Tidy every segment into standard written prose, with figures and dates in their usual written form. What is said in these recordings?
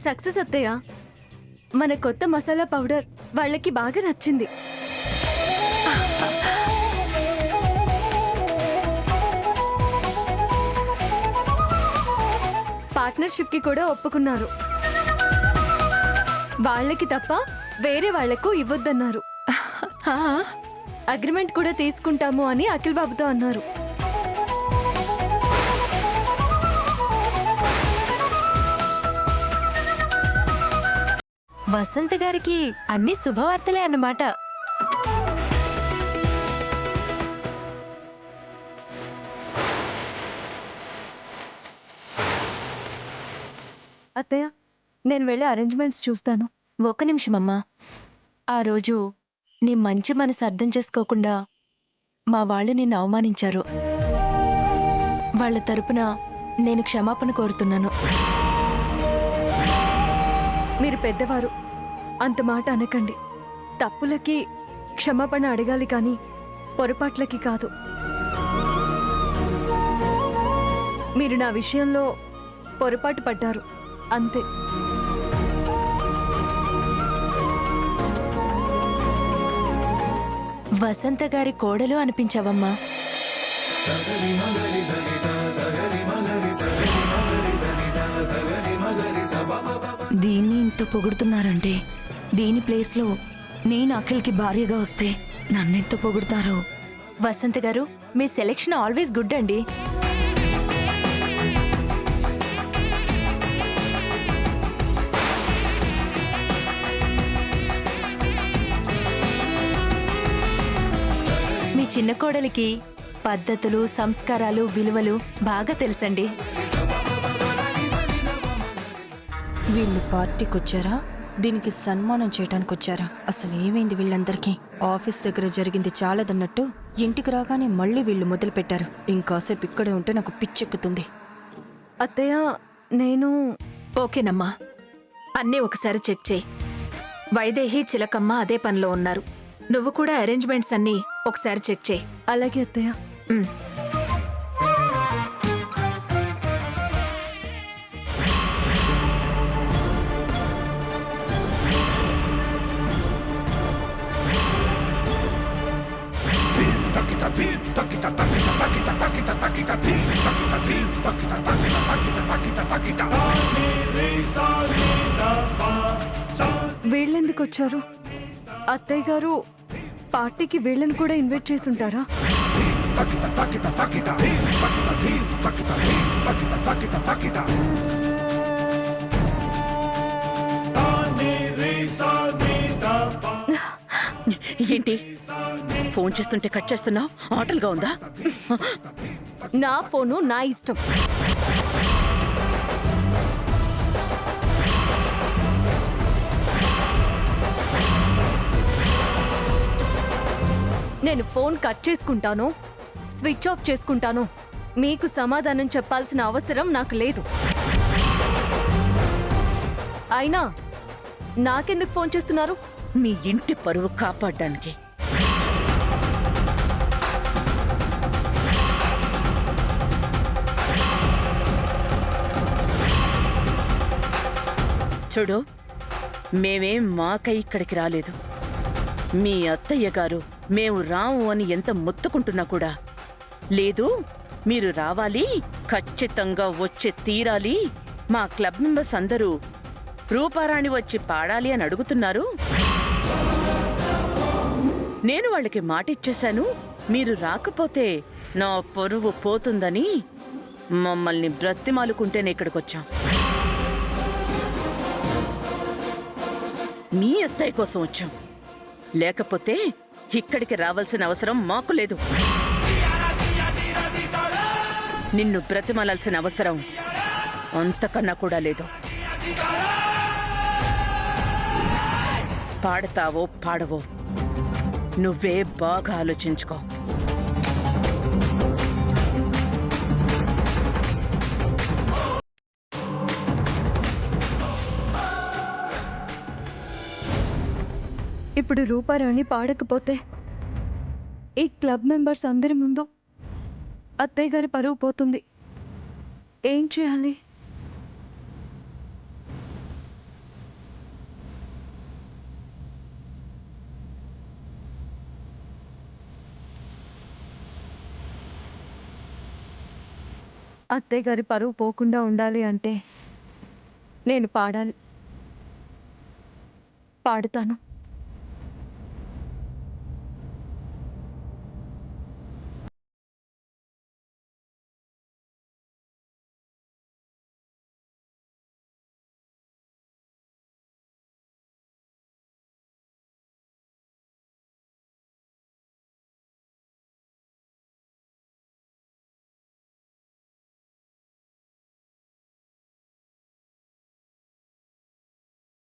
Success అత్తయ్య. మన కొత్త మసాలా పౌడర్ వాళ్ళకి బాగా నచ్చింది. పార్ట్నర్షిప్ కి కూడా ఒప్పుకున్నారు. వాళ్ళకి తప్ప వేరే వాళ్లకు ఇవ్వొద్దన్నారు. అగ్రిమెంట్ కూడా తీసుకుంటాము అని అఖిల్ బాబుతో అన్నారు. వసంత్ గారికి అన్ని శుభవార్తలే అన్నమాట. అత్తయ్య, నేను వెళ్ళి అరేంజ్మెంట్స్ చూస్తాను. ఒక్క నిమిషమమ్మా. ఆ రోజు నీ మంచి మనసు అర్థం చేసుకోకుండా మా వాళ్ళు నిన్ను అవమానించారు. వాళ్ళ తరపున నేను క్షమాపణ కోరుతున్నాను. మీరు పెద్దవారు, అంత మాట అనకండి. తప్పులకి క్షమాపణ అడగాలి కానీ పొరపాట్లకి కాదు. మీరు నా విషయంలో పొరపాటు పడ్డారు అంతే. వసంత గారి కోడలు అనిపించావమ్మా. దీన్ని ఇంత పొగుడుతున్నారంటే దీని ప్లేస్లో నేను అఖిల్కి భార్యగా వస్తే నన్నెంత పొగుడుతారో. వసంత గారు, మీ సెలెక్షన్ ఆల్వేస్ గుడ్ అండి. మీ చిన్న కోడలికి పద్ధతులు, సంస్కారాలు, విలువలు బాగా తెలుసండి. వీళ్ళు పార్టీకి వచ్చారా, దీనికి సన్మానం చేయడానికి వచ్చారా? అసలు ఏమైంది వీళ్ళందరికీ? ఆఫీస్ దగ్గర జరిగింది చాలదన్నట్టు ఇంటికి రాగానే మళ్ళీ వీళ్ళు మొదలు పెట్టారు. ఇంకాసేపు ఇక్కడే ఉంటే నాకు పిచ్చెక్కుతుంది. అత్తయ్య, నేను ఓకేనమ్మా, అన్నీ ఒకసారి చెక్ చేయి. వైదేహి, చిలకమ్మ అదే పనిలో ఉన్నారు. నువ్వు కూడా అరేంజ్మెంట్స్ అన్నీ ఒకసారి చెక్ చేయి. అలాగే అత్తయ్య. వీళ్ళెందుకు వచ్చారు? అత్తయ్య గారు పార్టీకి వీళ్ళని కూడా ఇన్వైట్ చేసుంటారా? ఏంటి ఫోన్ చేస్తుంటే కట్ చేస్తున్నావు? ఆటలుగా ఉందా? నా ఫోను నా ఇష్టం. నేను ఫోన్ కట్ చేసుకుంటానో స్విచ్ ఆఫ్ చేసుకుంటానో మీకు సమాధానం చెప్పాల్సిన అవసరం నాకు లేదు. అయినా నాకెందుకు ఫోన్ చేస్తున్నారు? మీ ఇంటి పరువు కాపాడడానికి. చూడు, మేమేం మాకై ఇక్కడికి రాలేదు. మీ అత్తయ్య గారు మేము రాము అని ఎంత మొత్తుకుంటున్నా కూడా లేదు, మీరు రావాలి, ఖచ్చితంగా వచ్చే తీరాలి, మా క్లబ్ మెంబర్స్ అందరూ రూపారాణి వచ్చి పాడాలి అని అడుగుతున్నారు. నేను వాళ్ళకి మాటిచ్చేశాను, మీరు రాకపోతే నా పరువు పోతుందని మమ్మల్ని బ్రతిమాలుకుంటేనే ఇక్కడికొచ్చాం. మీ అత్తయ్య కోసం వచ్చాం, లేకపోతే ఇక్కడికి రావాల్సిన అవసరం మాకు లేదు. నిన్ను బ్రతిమాలాల్సిన అవసరం అంతకన్నా కూడా లేదు. పాడతావో పాడవో నువ్వే బాగా ఆలోచించుకో. ఇప్పుడు రూపారాణి పాడకపోతే ఈ క్లబ్ మెంబర్స్ అందరి ముందు అత్తయ్య గారి పరువు పోతుంది. ఏం చేయాలి? అత్తయ్య గారి పరువు పోకుండా ఉండాలి అంటే నేను పాడాలి. పాడుతాను.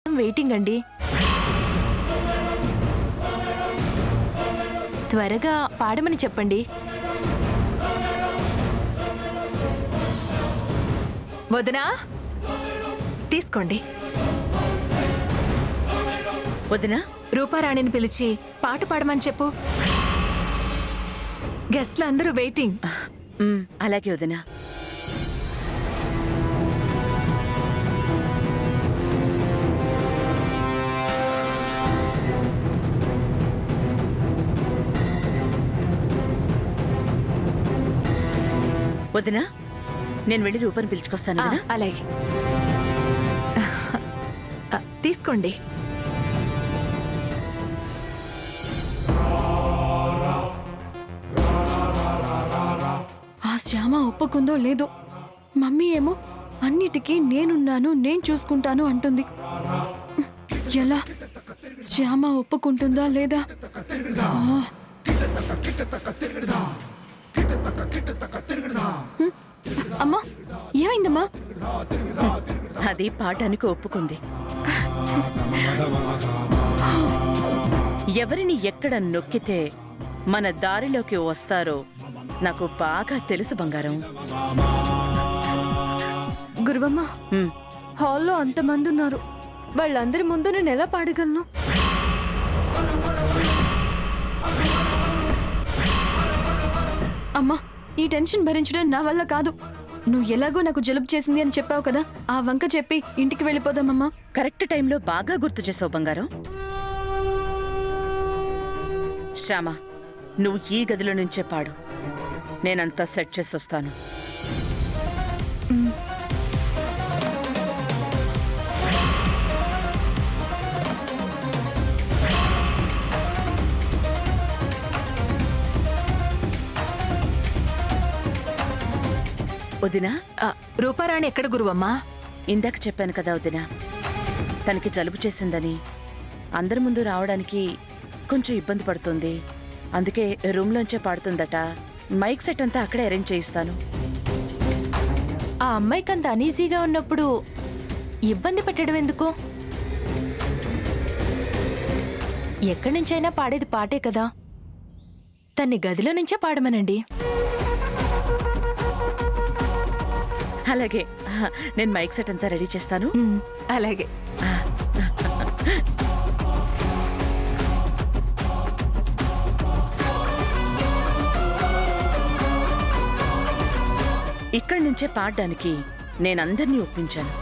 వెయిటింగ్ అండి. త్వరగా పాడమని చెప్పండి. వదినా తీసుకోండి. వదినా, రూపారాణిని పిలిచి పాట పాడమని చెప్పు. గెస్ట్లు అందరూ వెయిటింగ్. అలాగే వదినా. వదినా, నేను వెళ్ళి రూపాన్ని పిలుచుకొస్తాను వదినా. అలాగే తీసుకోండి. ఆ శ్యామ ఒప్పుకుందో లేదో, మమ్మీ ఏమో అన్నిటికీ నేనున్నాను, నేను చూసుకుంటాను అంటుంది. ఎలా? శ్యామ ఒప్పుకుంటుందా లేదా? అమ్మా, ఏమైందమ్మా? అది పాఠానికి ఒప్పుకుంది. ఎవరిని ఎక్కడ నొక్కితే మన దారిలోకి వస్తారో నాకు బాగా తెలుసు బంగారం. గురువమ్మ, హ్మ్. హాల్లో అంతమంది ఉన్నారు. వాళ్ళందరి ముందు నేను ఎలా పాడగలను? అమ్మా, ఈ టెన్షన్ భరించడం నా వల్ల కాదు. నువ్వు ఎలాగో నాకు జలుబు చేసింది అని చెప్పావు కదా, ఆ వంక చెప్పి ఇంటికి వెళ్ళిపోదామమ్మా. కరెక్ట్ టైంలో బాగా గుర్తు చేసావు బంగారం. శ్యామ, నువ్వు ఈ గదిలో నుంచే పాడు. నేనంతా సెట్ చేసొస్తాను. వదినా, రూపారాణి ఎక్కడ గురువమ్మా? ఇందాక చెప్పాను కదా వదినా, తనకి జలుబు చేసిందని అందరి ముందు రావడానికి కొంచెం ఇబ్బంది పడుతుంది. అందుకే రూమ్లోంచే పాడుతుందట. మైక్ సెట్ అంతా అక్కడే అరేంజ్ చేయిస్తాను. ఆ అమ్మాయికి అంత అనీజీగా ఉన్నప్పుడు ఇబ్బంది పెట్టడం ఎందుకు? ఎక్కడి నుంచైనా పాడేది పాటే కదా. తన్ని గదిలో నుంచే పాడమనండి. అలాగే, నేను మైక్ సెట్ అంతా రెడీ చేస్తాను. అలాగే. ఇక్కడి నుంచే పాడడానికి నేనందర్నీ ఒప్పించాను.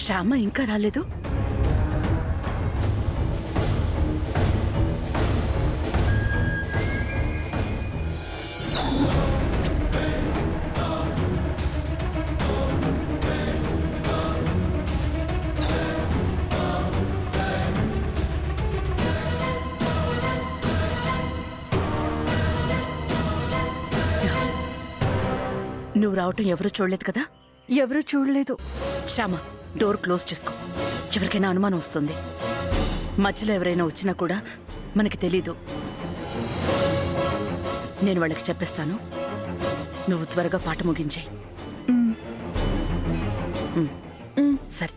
శ్యామ ఇంకా రాలేదు. నువ్వు రావటం ఎవరూ చూడలేదు కదా? ఎవరూ చూడలేదు. శ్యామ, డోర్ క్లోజ్ చేసుకో. ఎవరికైనా అనుమానం వస్తుంది. మధ్యలో ఎవరైనా వచ్చినా కూడా మనకి తెలీదు. నేను వాళ్ళకి చెప్పేస్తాను. నువ్వు త్వరగా పాట ముగించేయి. సరే.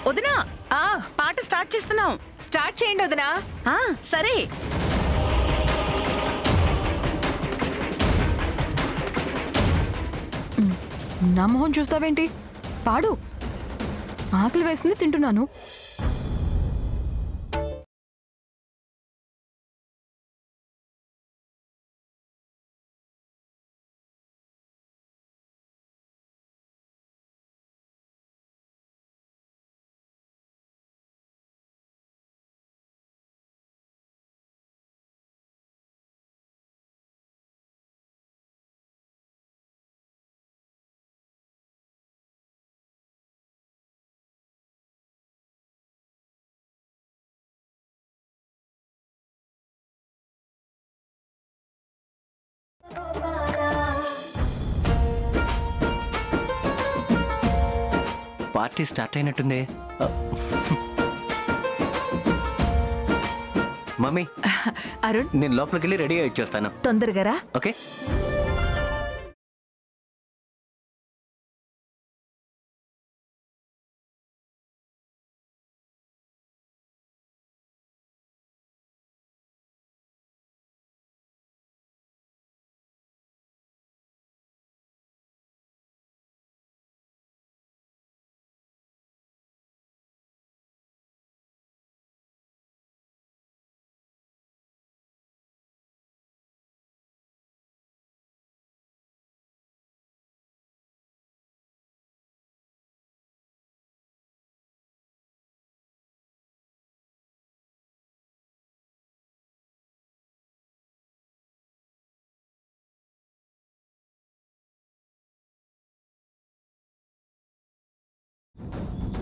వదినా ఆ పాట స్టార్ట్ చేస్తున్నాం. స్టార్ట్ చేయండి వదినా. సరే. నా మొహం చూస్తావేంటి? పాడు. ఆకలి వేసింది, తింటున్నాను. పార్టీ స్టార్ట్ అయినట్టుంది. మమ్మీ, అరుణ్ నేను లోపలికి వెళ్ళి రెడీ అయ్యి వచ్చేస్తాను. తొందరగా రా. ఓకే.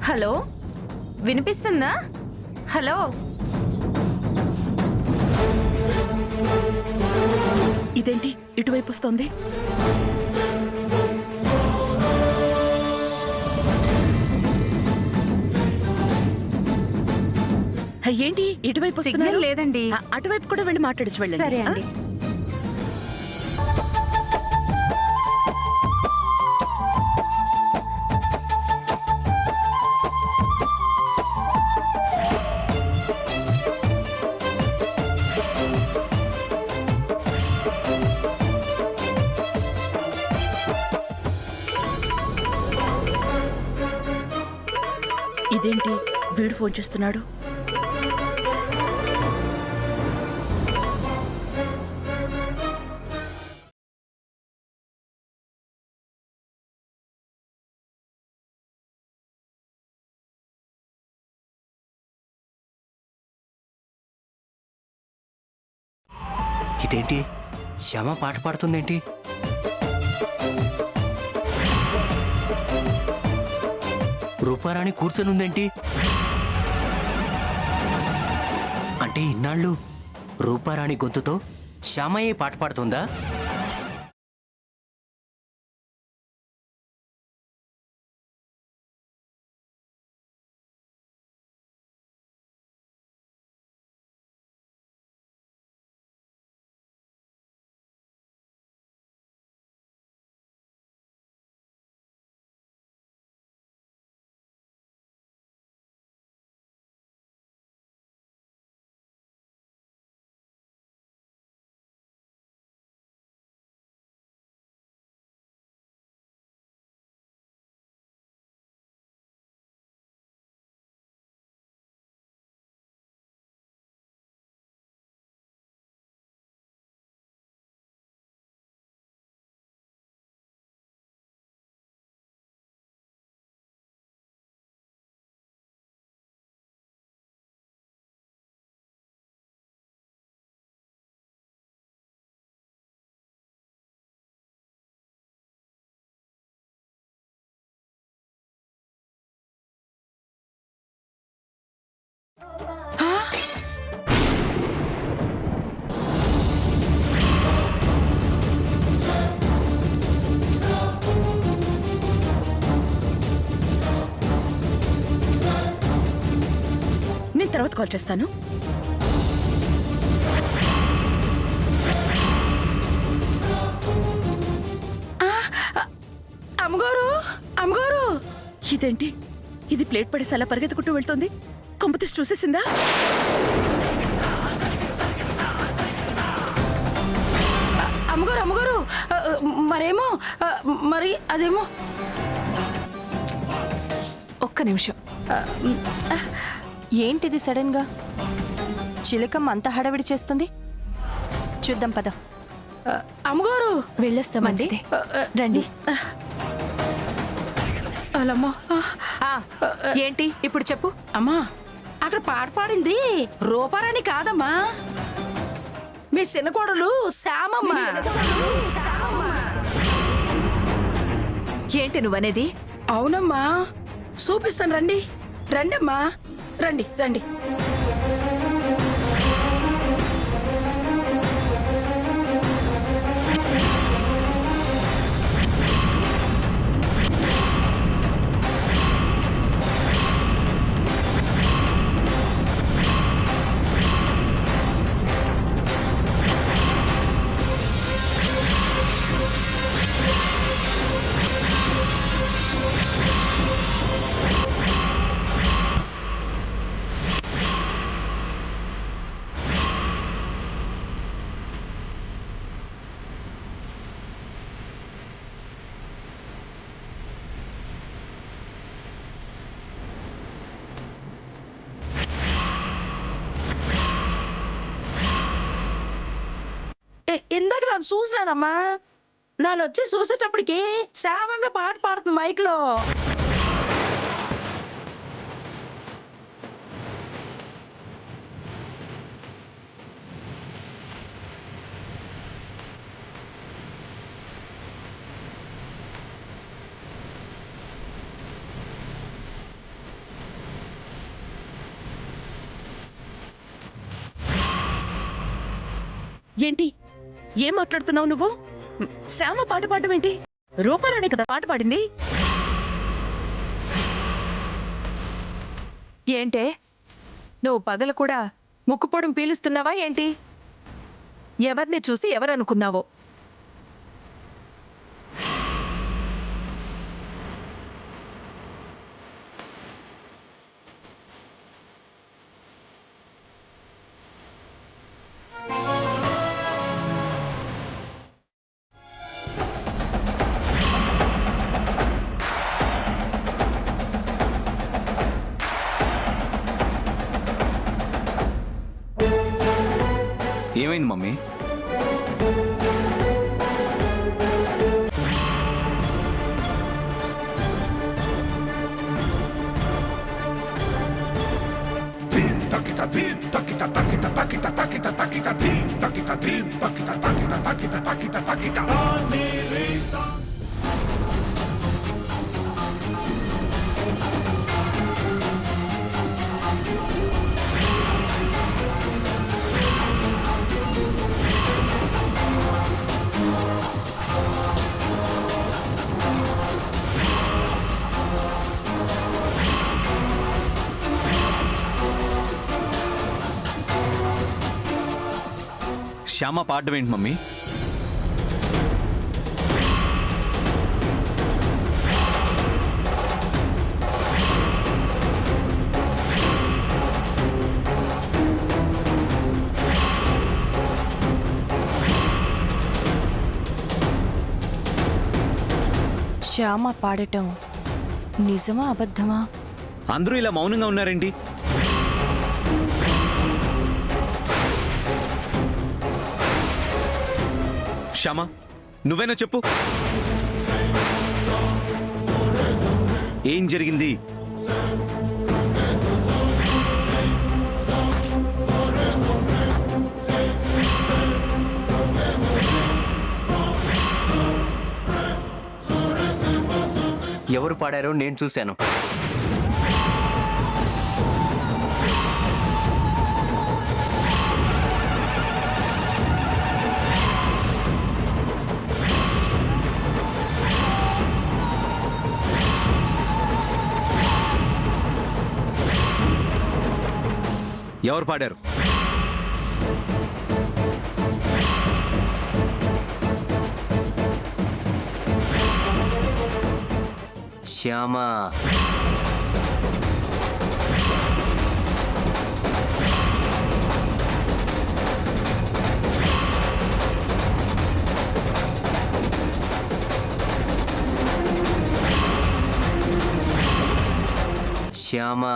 హలో, వినిపిస్తుందా? హలో, ఇదేంటి ఇటువైపు వస్తోంది? ఏంటి ఇటువైపు వస్తున్నారు? సిగ్నల్ లేదండి. అటువైపు కూడా వెళ్ళి మాట్లాడచ్చు. వెళ్ళండి. సరే అండి. ఇదేంటి వీడు ఫోన్ చేస్తున్నాడు? ఇదేంటి శ్యామ పాట పాడుతుందేంటి? రూపారాణి కూర్చొనుందేంటి? అంటే ఇన్నాళ్ళు రూపారాణి గొంతుతో శ్యామయ్యే పాట పాడుతుందా? నేను తర్వాత కాల్ చేస్తాను. అమ్మగారు, అమ్మగారు, ఇదేంటి ఇది ప్లేట్ పడేసి అలా పరిగెత్తుకుంటూ వెళ్తోంది. కొంపతీసి చూసేసిందా? అమ్మగారు అమ్మగారు మరేమో మరి అదేమో. ఒక్క నిమిషం. ఏంటిది సడన్ గా చిలకమ్మ అంత హడావిడి చేస్తుంది? చూద్దాం పద. అమ్మగారు వెళ్ళొస్తామండి. రండి. అలామ్మా. ఏంటి ఇప్పుడు చెప్పు. అమ్మా అక్కడ పాట పాడింది రూపారాణి కాదమ్మా, మీ చిన్నకోడలు శ్యామమ్మ. ఏంటి నువ్వనేది? అవునమ్మా, చూపిస్తాను రండి. రండమ్మా, రండి రండి. ఇందాక నన్ను చూసానమ్మా. నన్ను వచ్చి చూసేటప్పటికి శ్యామమ్మ పాట పాడుతుంది మైక్ లో. ఏంటి? ఏం మాట్లాడుతున్నావు నువ్వు? శ్యామ పాట పాడడం ఏంటి? రూపారాణి కదా పాట పాడింది. ఏంటే నువ్వు పగలు కూడా ముక్కుపొడం పీలుస్తున్నావా ఏంటి? ఎవరిని చూసి ఎవరనుకున్నావో? ఏమైంది మమ్మీ? శ్యామ పాడడం ఏంటి మమ్మీ? శ్యామ పాడటం నిజమా అబద్ధమా? అందరూ ఇలా మౌనంగా ఉన్నారేంటి? శ్యామ, నువ్వేనా చెప్పు, ఏం జరిగింది? ఎవరు పాడారో నేను చూశాను. ఎవరు పాడారు? శ్యామ. శ్యామ.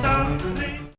Sa, re,